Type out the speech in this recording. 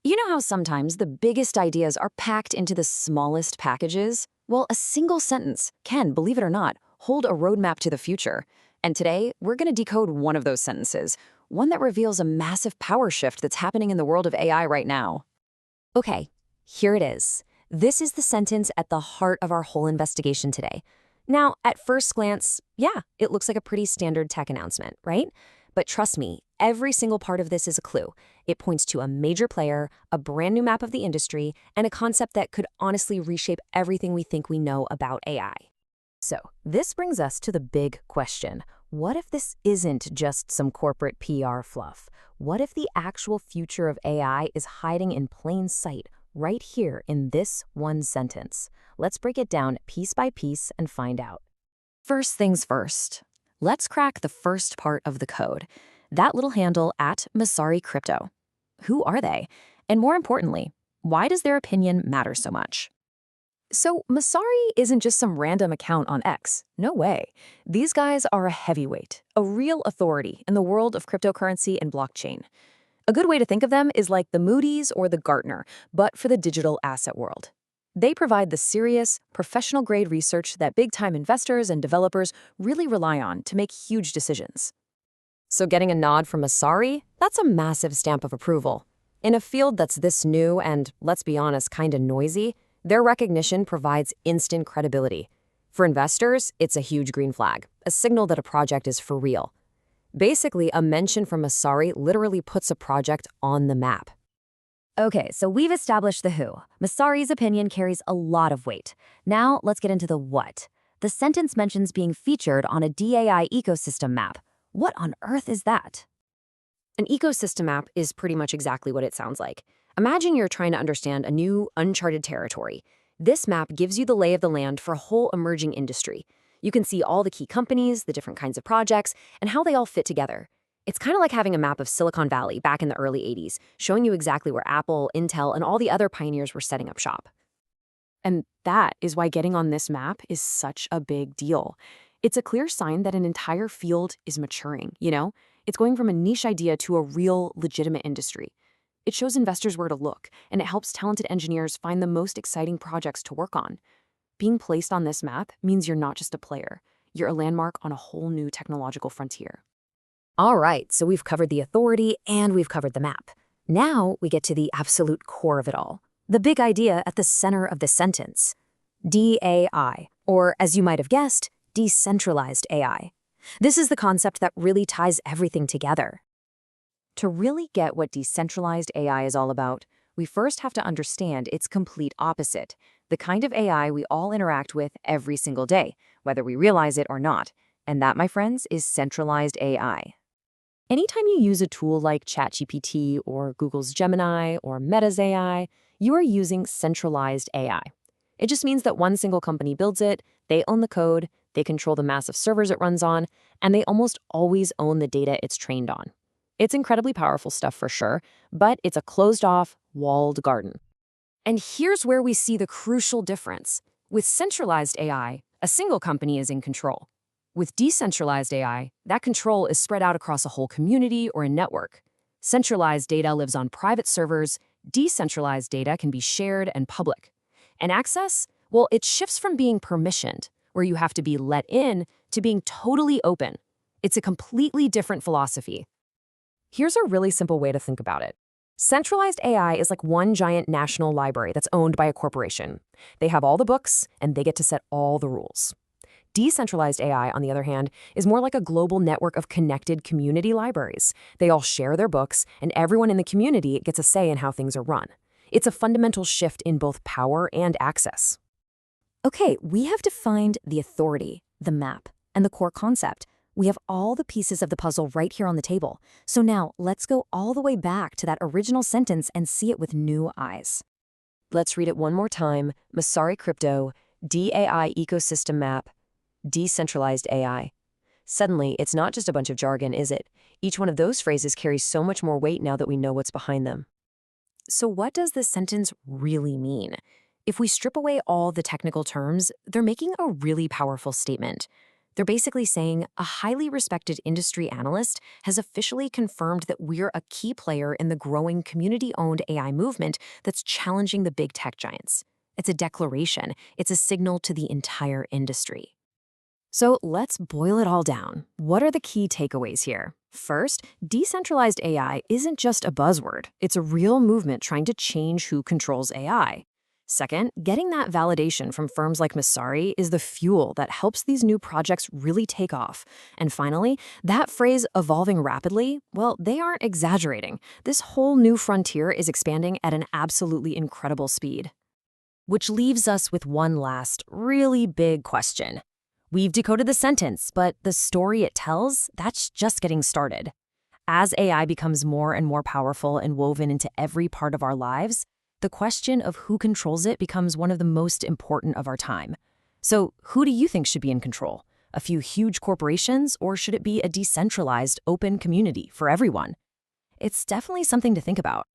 You know how sometimes the biggest ideas are packed into the smallest packages? Well, a single sentence can, believe it or not, hold a roadmap to the future. And today, we're going to decode one of those sentences, one that reveals a massive power shift that's happening in the world of AI right now. Okay, here it is. This is the sentence at the heart of our whole investigation today. Now, at first glance, yeah, it looks like a pretty standard tech announcement, right? But trust me, every single part of this is a clue. It points to a major player, a brand new map of the industry, and a concept that could honestly reshape everything we think we know about AI. So, this brings us to the big question. What if this isn't just some corporate PR fluff? What if the actual future of AI is hiding in plain sight right here in this one sentence? Let's break it down piece by piece and find out. First things first, let's crack the first part of the code. That little handle at Masari Crypto. Who are they? And more importantly, why does their opinion matter so much? So Masari isn't just some random account on X. No way. These guys are a heavyweight, a real authority in the world of cryptocurrency and blockchain. A good way to think of them is like the Moody's or the Gartner, but for the digital asset world. They provide the serious, professional-grade research that big-time investors and developers really rely on to make huge decisions. So getting a nod from Masari, that's a massive stamp of approval. In a field that's this new and, let's be honest, kinda noisy, their recognition provides instant credibility. For investors, it's a huge green flag, a signal that a project is for real. Basically, a mention from Masari literally puts a project on the map. Okay, so we've established the who. Masari's opinion carries a lot of weight. Now, let's get into the what. The sentence mentions being featured on a DAI ecosystem map. What on earth is that? An ecosystem map is pretty much exactly what it sounds like. Imagine you're trying to understand a new, uncharted territory. This map gives you the lay of the land for a whole emerging industry. You can see all the key companies, the different kinds of projects, and how they all fit together. It's kind of like having a map of Silicon Valley back in the early 80s, showing you exactly where Apple, Intel, and all the other pioneers were setting up shop. And that is why getting on this map is such a big deal. It's a clear sign that an entire field is maturing, you know? It's going from a niche idea to a real, legitimate industry. It shows investors where to look, and it helps talented engineers find the most exciting projects to work on. Being placed on this map means you're not just a player. You're a landmark on a whole new technological frontier. All right, so we've covered the authority and we've covered the map. Now we get to the absolute core of it all, the big idea at the center of the sentence. DAI, or as you might have guessed, decentralized AI. This is the concept that really ties everything together. To really get what decentralized AI is all about, we first have to understand its complete opposite, the kind of AI we all interact with every single day, whether we realize it or not. And that, my friends, is centralized AI. Anytime you use a tool like ChatGPT or Google's Gemini or Meta's AI, you are using centralized AI. It just means that one single company builds it, they own the code, they control the massive servers it runs on, and they almost always own the data it's trained on. It's incredibly powerful stuff for sure, but it's a closed-off, walled garden. And here's where we see the crucial difference. With centralized AI, a single company is in control. With decentralized AI, that control is spread out across a whole community or a network. Centralized data lives on private servers, decentralized data can be shared and public. And access? Well, it shifts from being permissioned, where you have to be let in, to being totally open. It's a completely different philosophy. Here's a really simple way to think about it. Centralized AI is like one giant national library that's owned by a corporation. They have all the books, and they get to set all the rules. Decentralized AI, on the other hand, is more like a global network of connected community libraries. They all share their books, and everyone in the community gets a say in how things are run. It's a fundamental shift in both power and access. Okay, we have defined the authority, the map, and the core concept. We have all the pieces of the puzzle right here on the table. So now let's go all the way back to that original sentence and see it with new eyes. Let's read it one more time. Masari Crypto, DAI ecosystem map, decentralized AI. Suddenly, it's not just a bunch of jargon, is it? Each one of those phrases carries so much more weight now that we know what's behind them. So what does this sentence really mean? If we strip away all the technical terms, they're making a really powerful statement. They're basically saying a highly respected industry analyst has officially confirmed that we're a key player in the growing community-owned AI movement that's challenging the big tech giants. It's a declaration. It's a signal to the entire industry. So let's boil it all down. What are the key takeaways here? First, decentralized AI isn't just a buzzword. It's a real movement trying to change who controls AI. Second, getting that validation from firms like Masari is the fuel that helps these new projects really take off. And finally, that phrase evolving rapidly, well, they aren't exaggerating. This whole new frontier is expanding at an absolutely incredible speed. Which leaves us with one last, really big question. We've decoded the sentence, but the story it tells, that's just getting started. As AI becomes more and more powerful and woven into every part of our lives, the question of who controls it becomes one of the most important of our time. So, who do you think should be in control? A few huge corporations, or should it be a decentralized, open community for everyone? It's definitely something to think about.